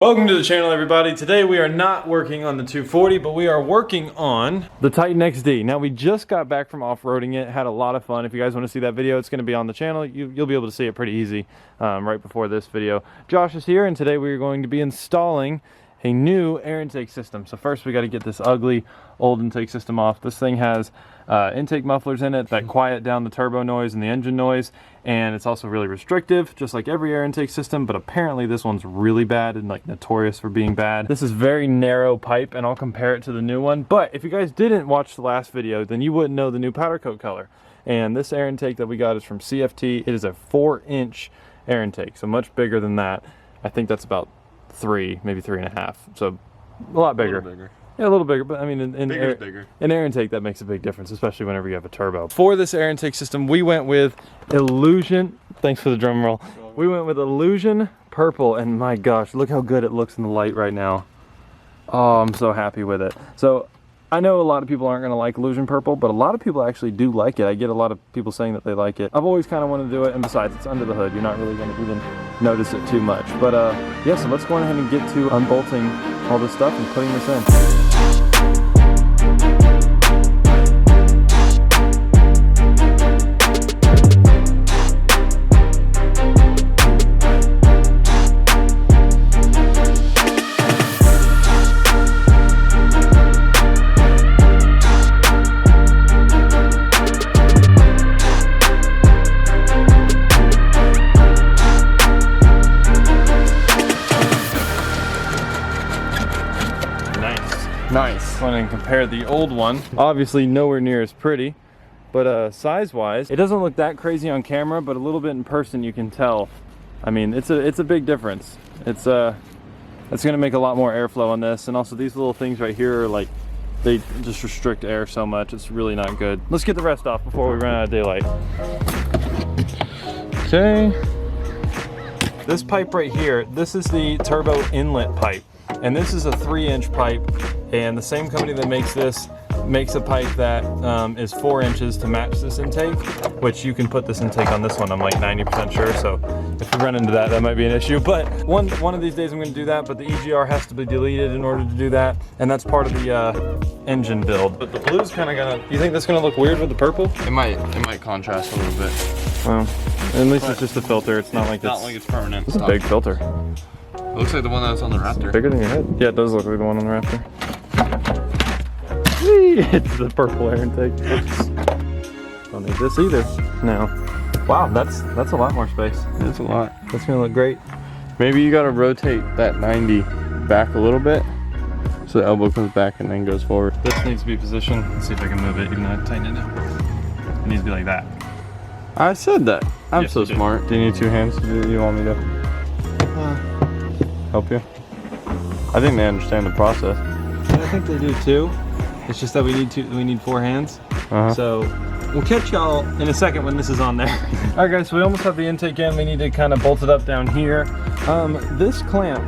Welcome to the channel, everybody. Today we are not working on the 240, but we are working on the Titan XD. Now, we just got back from off-roading it, had a lot of fun. If you guys want to see that video, it's going to be on the channel. You'll be able to see it pretty easy right before this video. Josh is here, and today we are going to be installing a new air intake system. So first we got to get this ugly old intake system off. This thing has intake mufflers in it that quiet down the turbo noise and the engine noise, and it's also really restrictive, just like every air intake system, but apparently this one's really bad and like notorious for being bad. This is very narrow pipe, and I'll compare it to the new one, but if you guys didn't watch the last video, then you wouldn't know the new powder coat color. And this air intake that we got is from CFT. It is a 4-inch air intake, so much bigger than that. I think that's about 3, maybe 3.5, so a lot bigger. Yeah, a little bigger, but I mean, in air intake, that makes a big difference, especially whenever you have a turbo. For this air intake system, we went with Illusion. Thanks for the drum roll. We went with Illusion Purple, and my gosh, look how good it looks in the light right now. Oh, I'm so happy with it. So, I know a lot of people aren't going to like Illusion Purple, but a lot of people actually do like it. I get a lot of people saying that they like it. I've always kind of wanted to do it, and besides, it's under the hood. You're not really going to even notice it too much. But yeah, so let's go ahead and get to unbolting all this stuff and putting this in. Nice. When I compare the old one, obviously nowhere near as pretty, but size-wise, it doesn't look that crazy on camera, but a little bit in person you can tell. I mean, it's a big difference. It's gonna make a lot more airflow on this, and also these little things right here are like, they just restrict air so much. It's really not good. Let's get the rest off before we run out of daylight. Okay. This pipe right here, this is the turbo inlet pipe. And this is a 3-inch pipe, and the same company that makes this makes a pipe that is 4 inches to match this intake, which you can put this intake on this one, I'm like 90% sure, so if you run into that, that might be an issue. But one of these days I'm going to do that, but the EGR has to be deleted in order to do that, and that's part of the engine build. But the blue's kind of gonna, you think that's going to look weird with the purple? It might contrast a little bit. Well, at least it's just a filter, it's not like it's permanent. It's a big filter. It looks like the one that was on the Raptor. Bigger than your head. Yeah, it does look like the one on the Raptor. Whee! It's the purple air intake. Oops. Don't need this either. No. Wow, that's a lot more space. That's a lot. That's gonna look great. Maybe you gotta rotate that 90 back a little bit so the elbow comes back and then goes forward. This needs to be positioned. Let's see if I can move it, even though I tighten it down. It needs to be like that. I said that. I'm yes, so smart. Do you need 2 hands? Do you want me to help you? I think they understand the process. I think they do too. It's just that we need 4 hands. So we'll catch y'all in a second when this is on there. All right, guys, so we almost have the intake in. We need to kind of bolt it up down here. This clamp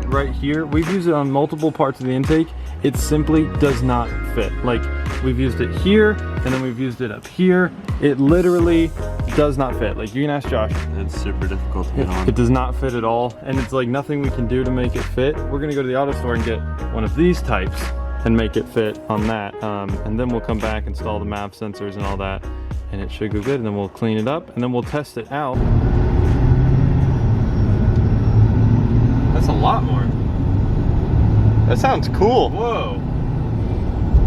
right here, we've used it on multiple parts of the intake. It simply does not fit. Like, we've used it here, and then we've used it up here. It literally does not fit. Like, you can ask Josh. It's super difficult to get on. It does not fit at all, and it's like nothing we can do to make it fit. We're gonna go to the auto store and get one of these types and make it fit on that. And then we'll come back, install the map sensors and all that, and it should go good, and then we'll clean it up, and then we'll test it out. That's a lot more. That sounds cool. Whoa.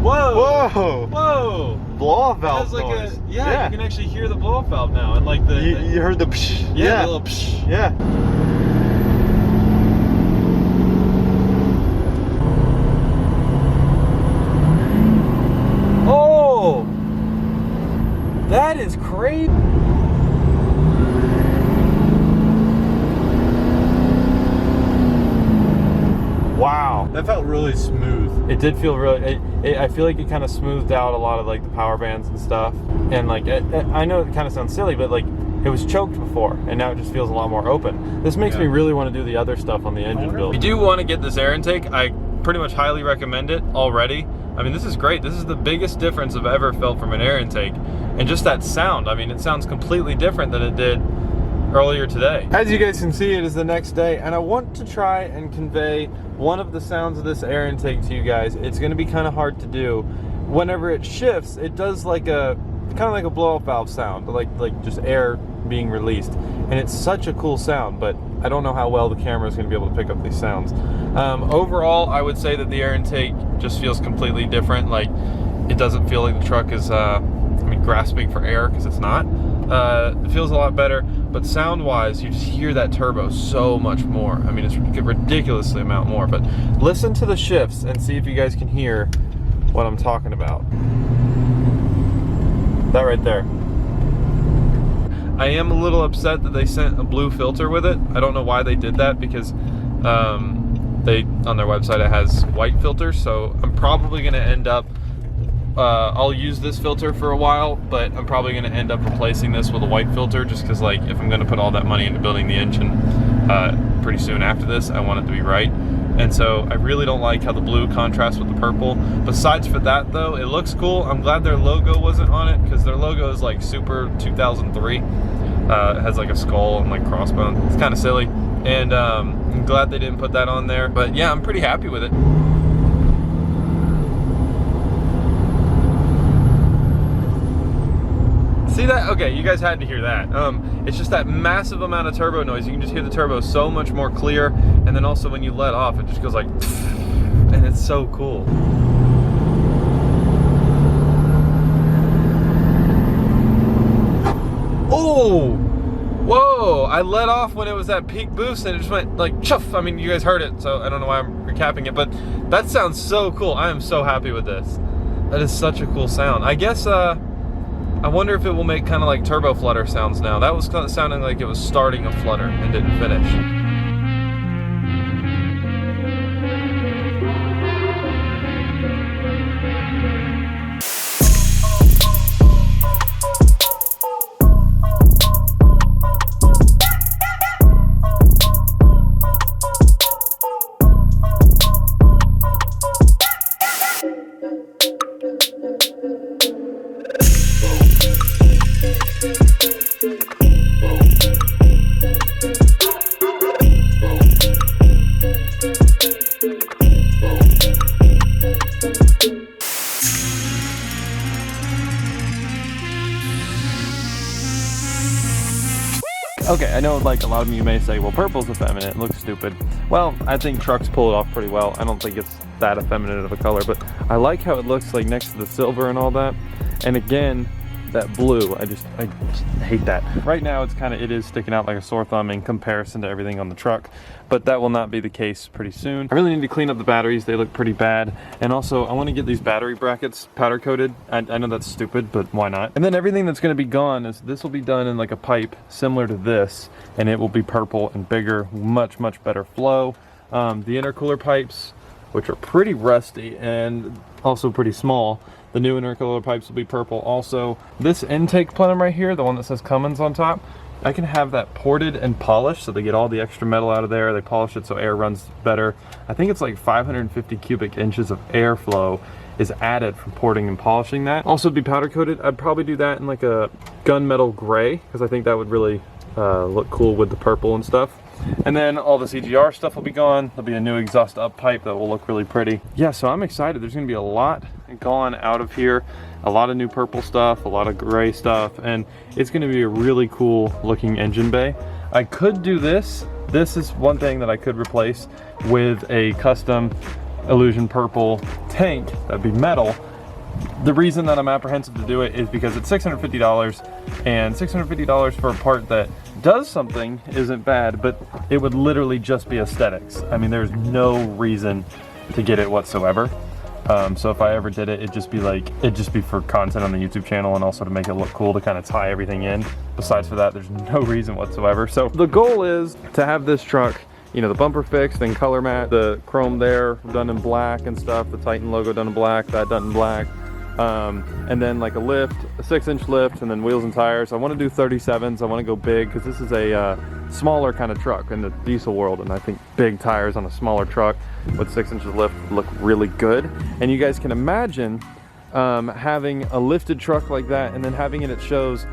Whoa. Whoa. Whoa. Blow-off valve like noise. Yeah, you can actually hear the blow-off valve now. And like you heard the psh. Yeah, the little psh. Yeah. Oh! That is crazy. Wow. That felt really smooth. It did feel really, I feel like it kind of smoothed out a lot of like the power bands and stuff. And like, I know it kind of sounds silly, but like it was choked before and now it just feels a lot more open. This makes me really want to do the other stuff on the engine build. If you do want to get this air intake, I pretty much highly recommend it already. I mean, this is great. This is the biggest difference I've ever felt from an air intake. And just that sound, I mean, it sounds completely different than it did earlier today. As you guys can see, it is the next day, and I want to try and convey one of the sounds of this air intake to you guys. It's going to be kind of hard to do. Whenever it shifts, it does like a kind of like a blow-up valve sound, like just air being released, and it's such a cool sound, but I don't know how well the camera is going to be able to pick up these sounds. Overall, I would say that the air intake just feels completely different. Like, it doesn't feel like the truck is grasping for air, because it's not. It feels a lot better, but sound-wise, you just hear that turbo so much more. I mean, it's ridiculously amount more, but listen to the shifts and see if you guys can hear what I'm talking about. That right there. I am a little upset that they sent a blue filter with it. I don't know why they did that, because on their website it has white filters, so I'm probably going to end up I'll use this filter for a while, but I'm probably going to end up replacing this with a white filter, just because, like, if I'm going to put all that money into building the engine pretty soon after this, I want it to be right. And so I really don't like how the blue contrasts with the purple. Besides for that, though, it looks cool. I'm glad their logo wasn't on it, because their logo is like super 2003. It has like a skull and like crossbones. It's kind of silly, and I'm glad they didn't put that on there. But yeah, I'm pretty happy with it. See that? Okay, you guys had to hear that. It's just that massive amount of turbo noise. You can just hear the turbo so much more clear, and then also when you let off, it just goes like, and it's so cool. Oh! Whoa! I let off when it was at peak boost, and it just went like chuff. I mean, you guys heard it, so I don't know why I'm recapping it, but that sounds so cool. I am so happy with this. That is such a cool sound. I guess, I wonder if it will make kind of like turbo flutter sounds now. That was kind of sounding like it was starting a flutter and didn't finish. Okay, I know like a lot of you may say, well, purple's effeminate, it looks stupid. Well, I think trucks pull it off pretty well. I don't think it's that effeminate of a color, but I like how it looks like next to the silver and all that. And again, that blue, I just hate that. Right now it is sticking out like a sore thumb in comparison to everything on the truck, but that will not be the case pretty soon. I really need to clean up the batteries. They look pretty bad. And also I want to get these battery brackets powder coated. I know that's stupid, but why not? And then everything that's going to be gone is this will be done in like a pipe similar to this, and it will be purple and bigger, much better flow. The intercooler pipes, which are pretty rusty and also pretty small, the new intercooler pipes will be purple also. This intake plenum right here, the one that says Cummins on top, I can have that ported and polished, so they get all the extra metal out of there. They polish it so air runs better. I think it's like 550 cubic inches of airflow is added from porting and polishing that. Also to be powder coated, I'd probably do that in like a gunmetal gray, because I think that would really look cool with the purple and stuff. And then all the CGR stuff will be gone. There'll be a new exhaust up pipe that will look really pretty. Yeah, so I'm excited. There's gonna be a lot gone out of here. A lot of new purple stuff, a lot of gray stuff, and it's gonna be a really cool looking engine bay. I could do this. This is one thing that I could replace with a custom Illusion purple tank that'd be metal. The reason that I'm apprehensive to do it is because it's $650, and $650 for a part that does something isn't bad, but it would literally just be aesthetics. I mean, there's no reason to get it whatsoever. So if I ever did it, it'd just be for content on the YouTube channel, and also to make it look cool, to kind of tie everything in. Besides for that, there's no reason whatsoever. So the goal is to have this truck, you know, the bumper fixed and color matte, the chrome there done in black and stuff, the Titan logo done in black, that done in black. And then like a lift, a 6-inch lift, and then wheels and tires. I want to do 37s. I want to go big, because this is a smaller kind of truck in the diesel world, and I think big tires on a smaller truck with 6 inches of lift would look really good. And you guys can imagine having a lifted truck like that, and then having it at shows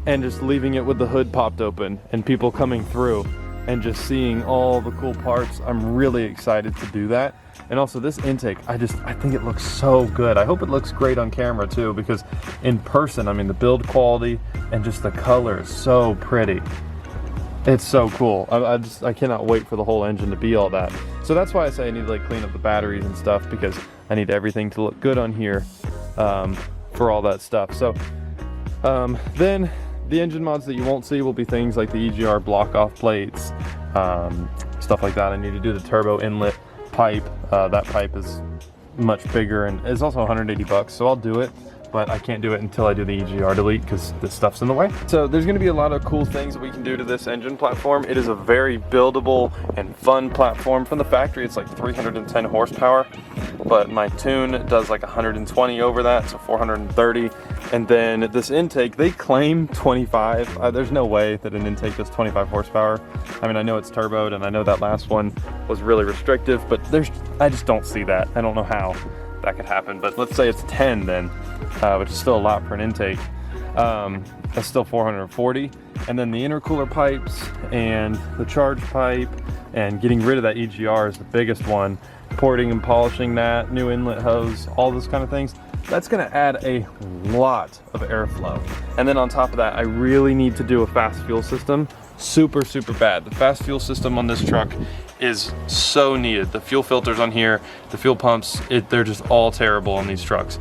and just leaving it with the hood popped open and people coming through and just seeing all the cool parts. I'm really excited to do that. And also this intake, I think it looks so good. I hope it looks great on camera too, because in person, I mean, the build quality and just the color is so pretty. It's so cool. I cannot wait for the whole engine to be all that. So that's why I say I need to like clean up the batteries and stuff, because I need everything to look good on here for all that stuff. So then the engine mods that you won't see will be things like the EGR block off plates, stuff like that. I need to do the turbo inlet pipe. That pipe is much bigger and is also 180 bucks, so I'll do it, but I can't do it until I do the EGR delete because this stuff's in the way. So there's going to be a lot of cool things that we can do to this engine platform. It is a very buildable and fun platform. From the factory, it's like 310 horsepower, but my tune does like 120 over that, so 430. And then this intake, they claim 25. There's no way that an intake does 25 horsepower. I mean, I know it's turboed, and I know that last one was really restrictive, but I just don't see that. I don't know how that could happen, but let's say it's 10 then, which is still a lot for an intake. That's still 440. And then the intercooler pipes and the charge pipe and getting rid of that EGR is the biggest one. Porting and polishing that, new inlet hose, all those kind of things. That's gonna add a lot of airflow. And then on top of that, I really need to do a fast fuel system. Super, super bad. The fast fuel system on this truck is so needed. The fuel filters on here, the fuel pumps, they're just all terrible on these trucks.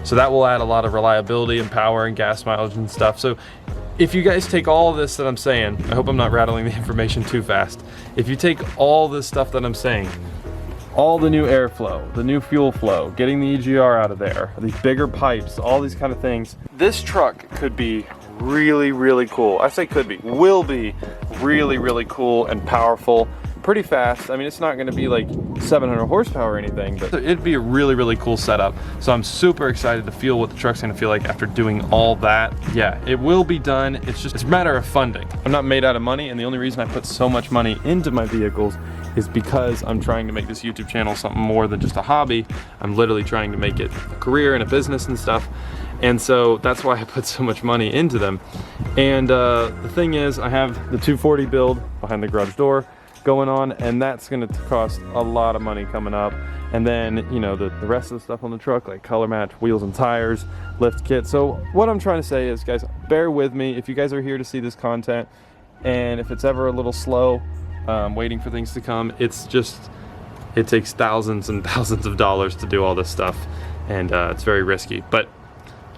So that will add a lot of reliability and power and gas mileage and stuff. So if you guys take all of this that I'm saying, I hope I'm not rattling the information too fast. If you take all this stuff that I'm saying, all the new airflow, the new fuel flow, getting the EGR out of there, these bigger pipes, all these kind of things, this truck could be really, really cool. I say could be, will be really, really cool and powerful, pretty fast. I mean, it's not gonna be like 700 horsepower or anything, but it'd be a really, really cool setup. So I'm super excited to feel what the truck's gonna feel like after doing all that. Yeah, it will be done. It's a matter of funding. I'm not made out of money, and the only reason I put so much money into my vehicles is because I'm trying to make this YouTube channel something more than just a hobby. I'm literally trying to make it a career and a business and stuff. And so that's why I put so much money into them. And the thing is, I have the 240 build behind the garage door going on, and that's gonna cost a lot of money coming up. And then, you know, the rest of the stuff on the truck, like color match, wheels and tires, lift kit. So what I'm trying to say is, guys, bear with me. If you guys are here to see this content, and if it's ever a little slow, waiting for things to come, it takes thousands and thousands of dollars to do all this stuff, and it's very risky, but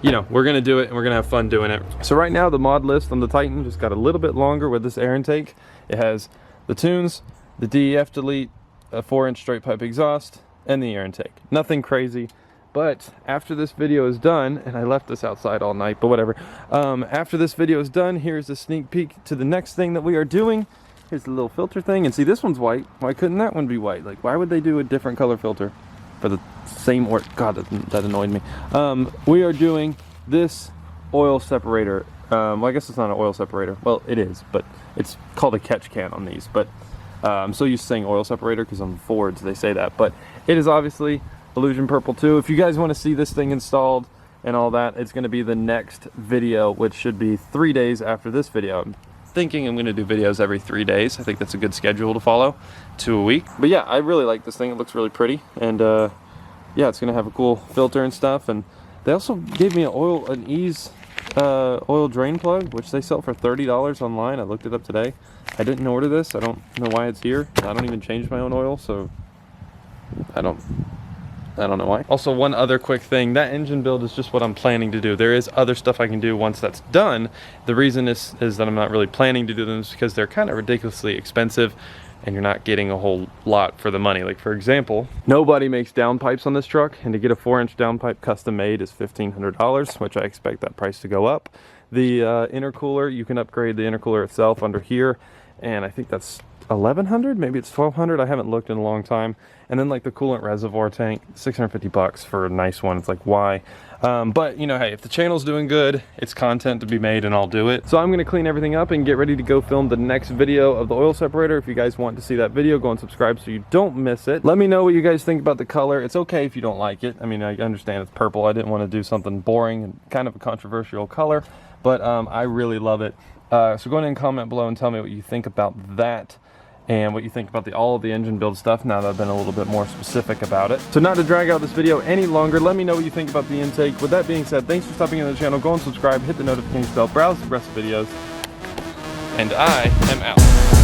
you know, we're gonna do it and we're gonna have fun doing it. So right now the mod list on the Titan just got a little bit longer with this air intake. It has the tunes, the DEF delete, a 4-inch straight pipe exhaust, and the air intake. Nothing crazy. But after this video is done, and I left this outside all night, but whatever. After this video is done, here's a sneak peek to the next thing that we are doing. Here's the little filter thing, and see, this one's white. Why couldn't that one be white? Like, why would they do a different color filter for the same or God, that annoyed me. We are doing this oil separator. Well, I guess it's not an oil separator. Well, it is, but it's called a catch can on these. But I'm so used to saying oil separator because on Fords they say that. But it is obviously Illusion Purple 2. If you guys want to see this thing installed and all that, it's going to be the next video, which should be 3 days after this video. I'm thinking I'm going to do videos every 3 days. I think that's a good schedule to follow, 2 a week. But yeah, I really like this thing. It looks really pretty, and yeah, it's going to have a cool filter and stuff. And they also gave me an Ease oil drain plug, which they sell for $30 online. I looked it up today. I didn't order this. I don't know why it's here. I don't even change my own oil, so I don't know why. Also, one other quick thing, that engine build is just what I'm planning to do. There is other stuff I can do once that's done. The reason is that I'm not really planning to do them is because they're kind of ridiculously expensive and you're not getting a whole lot for the money. Like, for example, nobody makes downpipes on this truck, and to get a 4-inch downpipe custom made is $1,500, which I expect that price to go up. The intercooler, you can upgrade the intercooler itself under here, and I think that's $1,100, maybe it's $1,200. I haven't looked in a long time. And then like the coolant reservoir tank, $650 for a nice one. It's like, why? But you know, hey, if the channel's doing good, it's content to be made, and I'll do it. So I'm gonna clean everything up and get ready to go film the next video of the oil separator. If you guys want to see that video, go and subscribe so you don't miss it. Let me know what you guys think about the color. It's okay if you don't like it. I mean, I understand it's purple. I didn't want to do something boring and kind of a controversial color. but I really love it. So go ahead and comment below and tell me what you think about that and what you think about all of the engine build stuff now that I've been a little bit more specific about it. So not to drag out this video any longer, let me know what you think about the intake. With that being said, thanks for stopping in the channel. Go and subscribe, hit the notification bell, browse the rest of the videos, and I am out.